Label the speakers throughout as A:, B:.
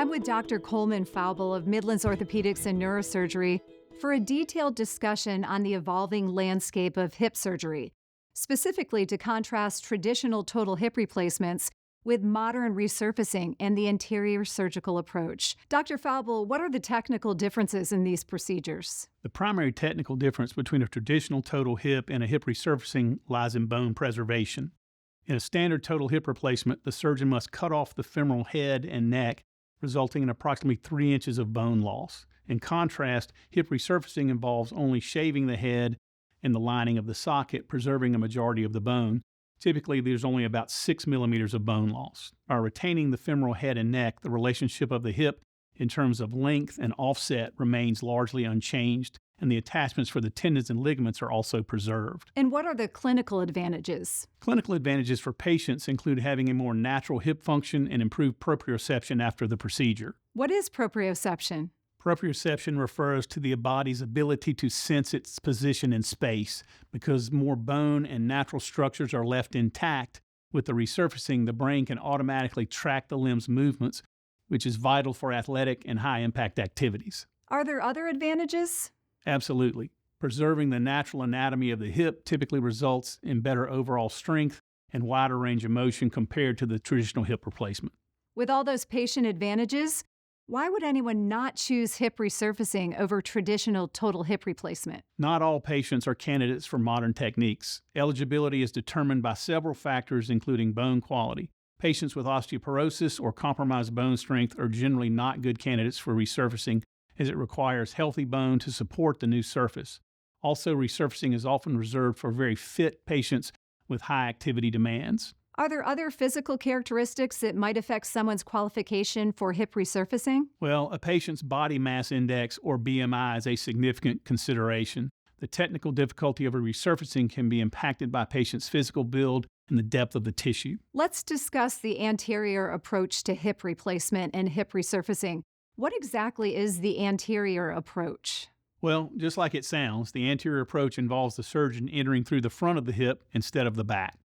A: I'm with Dr. Coleman Fowble of Midlands Orthopedics and Neurosurgery for a detailed discussion on the evolving landscape of hip surgery, specifically to contrast traditional total hip replacements with modern resurfacing and the anterior surgical approach. Dr. Fowble, what are the technical differences in these procedures?
B: The primary technical difference between a traditional total hip and a hip resurfacing lies in bone preservation. In a standard total hip replacement, the surgeon must cut off the femoral head and neck, resulting in approximately 3 inches of bone loss. In contrast, hip resurfacing involves only shaving the head and the lining of the socket, preserving a majority of the bone. Typically, there's only about 6 millimeters of bone loss. By retaining the femoral head and neck, the relationship of the hip in terms of length and offset remains largely unchanged, and the attachments for the tendons and ligaments are also preserved.
A: And what are the clinical advantages?
B: Clinical advantages for patients include having a more natural hip function and improved proprioception after the procedure.
A: What is proprioception?
B: Proprioception refers to the body's ability to sense its position in space. Because more bone and natural structures are left intact, with the resurfacing, the brain can automatically track the limb's movements, which is vital for athletic and high-impact activities.
A: Are there other advantages?
B: Absolutely. Preserving the natural anatomy of the hip typically results in better overall strength and wider range of motion compared to the traditional hip replacement.
A: With all those patient advantages, why would anyone not choose hip resurfacing over traditional total hip replacement?
B: Not all patients are candidates for modern techniques. Eligibility is determined by several factors, including bone quality. Patients with osteoporosis or compromised bone strength are generally not good candidates for resurfacing, as it requires healthy bone to support the new surface. Also, resurfacing is often reserved for very fit patients with high activity demands.
A: Are there other physical characteristics that might affect someone's qualification for hip resurfacing?
B: Well, a patient's body mass index, or BMI, is a significant consideration. The technical difficulty of a resurfacing can be impacted by a patient's physical build and the depth of the tissue.
A: Let's discuss the anterior approach to hip replacement and hip resurfacing. What exactly is the anterior approach?
B: Well, just like it sounds, the anterior approach involves the surgeon entering through the front of the hip instead of the back.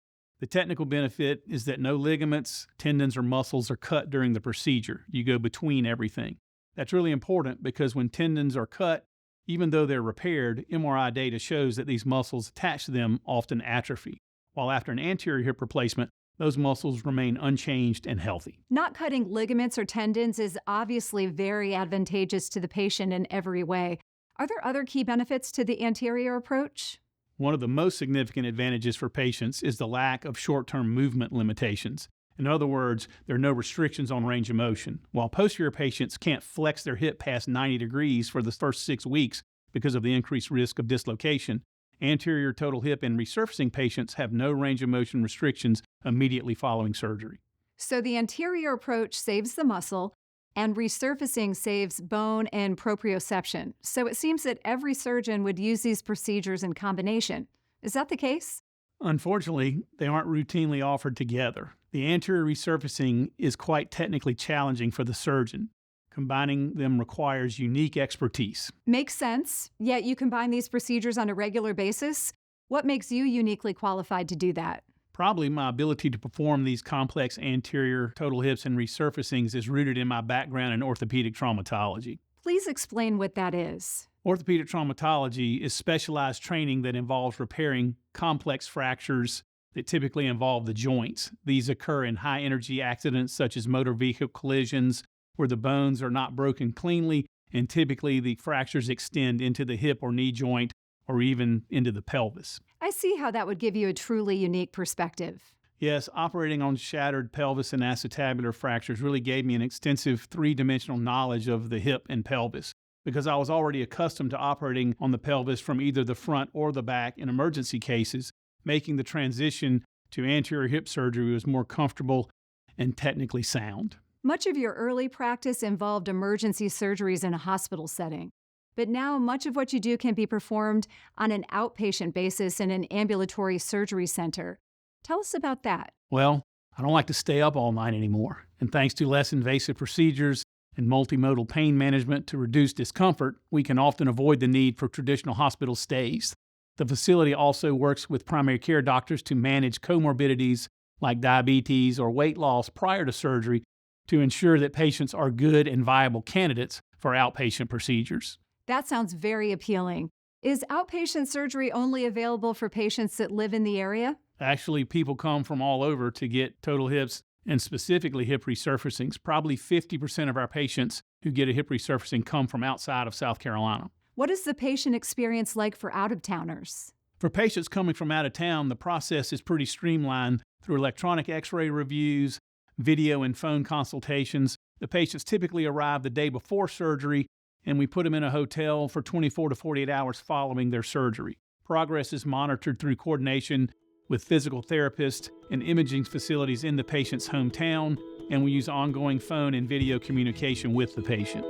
B: The technical benefit is that no ligaments, tendons, or muscles are cut during the procedure. You go between everything. That's really important because when tendons are cut, even though they're repaired, MRI data shows that these muscles attached to them often atrophy, while after an anterior hip replacement, those muscles remain unchanged and healthy.
A: Not cutting ligaments or tendons is obviously very advantageous to the patient in every way. Are there other key benefits to the anterior approach?
B: One of the most significant advantages for patients is the lack of short-term movement limitations. In other words, there are no restrictions on range of motion. While posterior patients can't flex their hip past 90 degrees for the first 6 weeks because of the increased risk of dislocation, anterior total hip and resurfacing patients have no range of motion restrictions immediately following surgery.
A: So the anterior approach saves the muscle, and resurfacing saves bone and proprioception. So it seems that every surgeon would use these procedures in combination. Is that the case?
B: Unfortunately, they aren't routinely offered together. The anterior resurfacing is quite technically challenging for the surgeon. Combining them requires unique expertise.
A: Makes sense, yet you combine these procedures on a regular basis. What makes you uniquely qualified to do that?
B: Probably my ability to perform these complex anterior total hips and resurfacings is rooted in my background in orthopedic traumatology.
A: Please explain what that is.
B: Orthopedic traumatology is specialized training that involves repairing complex fractures that typically involve the joints. These occur in high-energy accidents such as motor vehicle collisions, where the bones are not broken cleanly, and typically the fractures extend into the hip or knee joint or even into the pelvis.
A: I see how that would give you a truly unique perspective.
B: Yes, operating on shattered pelvis and acetabular fractures really gave me an extensive three-dimensional knowledge of the hip and pelvis, because I was already accustomed to operating on the pelvis from either the front or the back in emergency cases, making the transition to anterior hip surgery was more comfortable and technically sound.
A: Much of your early practice involved emergency surgeries in a hospital setting. But now much of what you do can be performed on an outpatient basis in an ambulatory surgery center. Tell us about that.
B: Well, I don't like to stay up all night anymore. And thanks to less invasive procedures and multimodal pain management to reduce discomfort, we can often avoid the need for traditional hospital stays. The facility also works with primary care doctors to manage comorbidities like diabetes or weight loss prior to surgery to ensure that patients are good and viable candidates for outpatient procedures.
A: That sounds very appealing. Is outpatient surgery only available for patients that live in the area?
B: Actually, people come from all over to get total hips and specifically hip resurfacings. Probably 50% of our patients who get a hip resurfacing come from outside of South Carolina.
A: What is the patient experience like for out-of-towners?
B: For patients coming from out of town, the process is pretty streamlined through electronic x-ray reviews, video and phone consultations. The patients typically arrive the day before surgery, and we put them in a hotel for 24 to 48 hours following their surgery. Progress is monitored through coordination with physical therapists and imaging facilities in the patient's hometown, and we use ongoing phone and video communication with the patient.